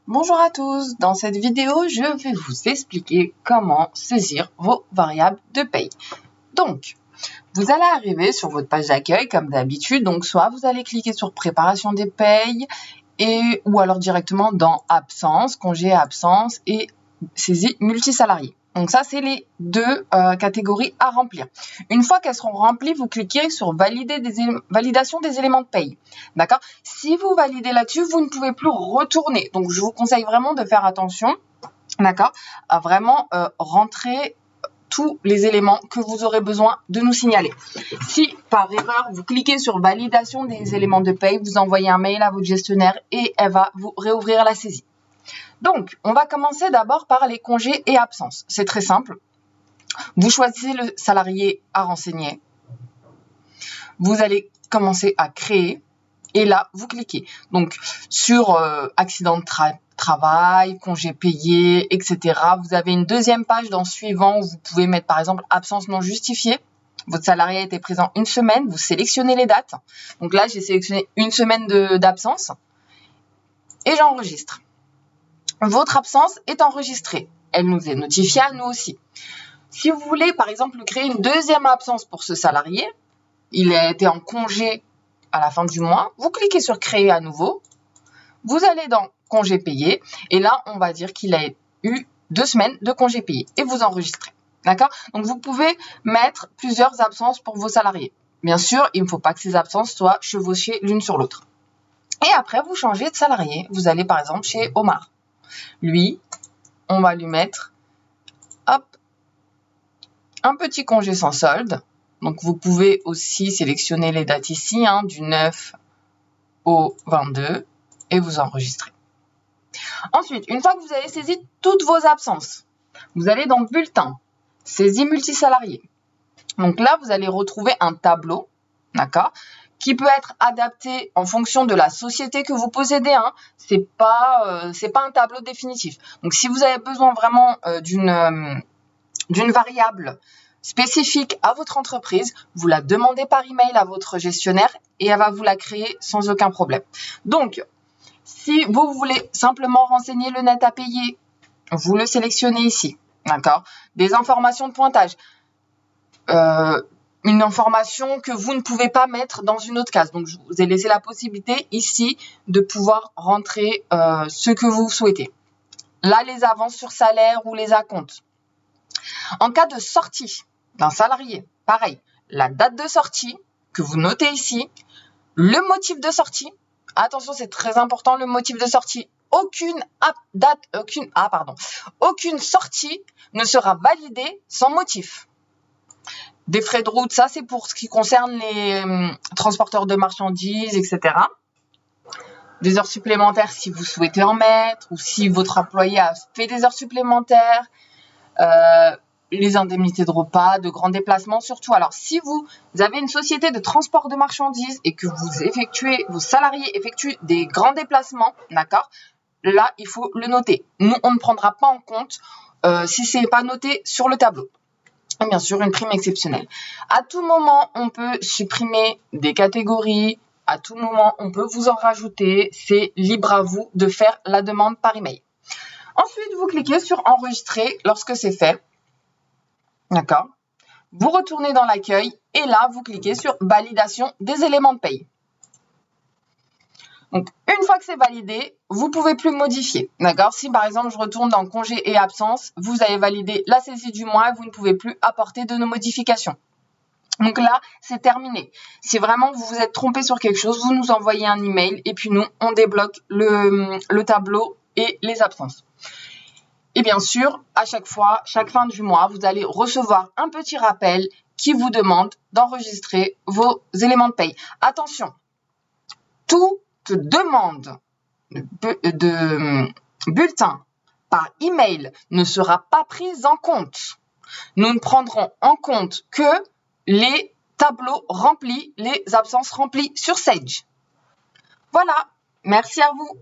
Bonjour à tous, dans cette vidéo, je vais vous expliquer comment saisir vos variables de paye. Donc, vous allez arriver sur votre page d'accueil comme d'habitude, donc soit vous allez cliquer sur préparation des payes ou alors directement dans absence, congé absence et saisie multisalarié. Donc ça, c'est les deux catégories à remplir. Une fois qu'elles seront remplies, vous cliquez sur validation des éléments de paye. D'accord? Si vous validez là-dessus, vous ne pouvez plus retourner. Donc, je vous conseille vraiment de faire attention, d'accord, à vraiment rentrer tous les éléments que vous aurez besoin de nous signaler. Si par erreur, vous cliquez sur validation des éléments de paye, vous envoyez un mail à votre gestionnaire et elle va vous réouvrir la saisie. Donc, on va commencer d'abord par les congés et absences. C'est très simple. Vous choisissez le salarié à renseigner. Vous allez commencer à créer et là, vous cliquez. Donc, sur accident de travail, congés payés, etc. Vous avez une deuxième page dans suivant où vous pouvez mettre par exemple absence non justifiée. Votre salarié a été présent une semaine, vous sélectionnez les dates. Donc là, j'ai sélectionné une semaine d'absence et j'enregistre. Votre absence est enregistrée. Elle nous est notifiée à nous aussi. Si vous voulez, par exemple, créer une deuxième absence pour ce salarié, il a été en congé à la fin du mois, vous cliquez sur créer à nouveau, vous allez dans congé payé, et là, on va dire qu'il a eu 2 semaines de congé payé, et vous enregistrez. D'accord? Donc, vous pouvez mettre plusieurs absences pour vos salariés. Bien sûr, il ne faut pas que ces absences soient chevauchées l'une sur l'autre. Et après, vous changez de salarié. Vous allez, par exemple, chez Omar. Lui, on va lui mettre, hop, un petit congé sans solde. Donc, vous pouvez aussi sélectionner les dates ici, du 9 au 22, et vous enregistrez. Ensuite, une fois que vous avez saisi toutes vos absences, vous allez dans Bulletin, saisie multisalarié. Donc là, vous allez retrouver un tableau, d'accord, qui peut être adapté en fonction de la société que vous possédez. C'est pas un tableau définitif. Donc, si vous avez besoin vraiment d'une variable spécifique à votre entreprise, vous la demandez par email à votre gestionnaire et elle va vous la créer sans aucun problème. Donc, si vous voulez simplement renseigner le net à payer, vous le sélectionnez ici, d'accord? Des informations de pointage. Une information que vous ne pouvez pas mettre dans une autre case. Donc, je vous ai laissé la possibilité ici de pouvoir rentrer ce que vous souhaitez. Là, les avances sur salaire ou les acomptes. En cas de sortie d'un salarié, pareil, la date de sortie que vous notez ici, le motif de sortie. Attention, c'est très important, le motif de sortie. Aucune sortie ne sera validée sans motif. Des frais de route, ça c'est pour ce qui concerne les transporteurs de marchandises, etc. Des heures supplémentaires si vous souhaitez en mettre, ou si votre employé a fait des heures supplémentaires, les indemnités de repas, de grands déplacements surtout. Alors, si vous avez une société de transport de marchandises et que vos salariés effectuent des grands déplacements, d'accord, là, il faut le noter. Nous, on ne prendra pas en compte si ce n'est pas noté sur le tableau. Et bien sûr, une prime exceptionnelle. À tout moment, on peut supprimer des catégories. À tout moment, on peut vous en rajouter. C'est libre à vous de faire la demande par email. Ensuite, vous cliquez sur enregistrer lorsque c'est fait. D'accord? Vous retournez dans l'accueil et là, vous cliquez sur validation des éléments de paye. Donc, une fois que c'est validé, vous ne pouvez plus modifier. D'accord? Si par exemple, je retourne dans congé et absence, vous avez validé la saisie du mois et vous ne pouvez plus apporter de nos modifications. Donc là, c'est terminé. Si vraiment vous vous êtes trompé sur quelque chose, vous nous envoyez un email et puis nous, on débloque le tableau et les absences. Et bien sûr, à chaque fin du mois, vous allez recevoir un petit rappel qui vous demande d'enregistrer vos éléments de paye. Attention, toute demande de bulletin par email ne sera pas prise en compte. Nous ne prendrons en compte que les tableaux remplis, les absences remplies sur Sage. Voilà, merci à vous.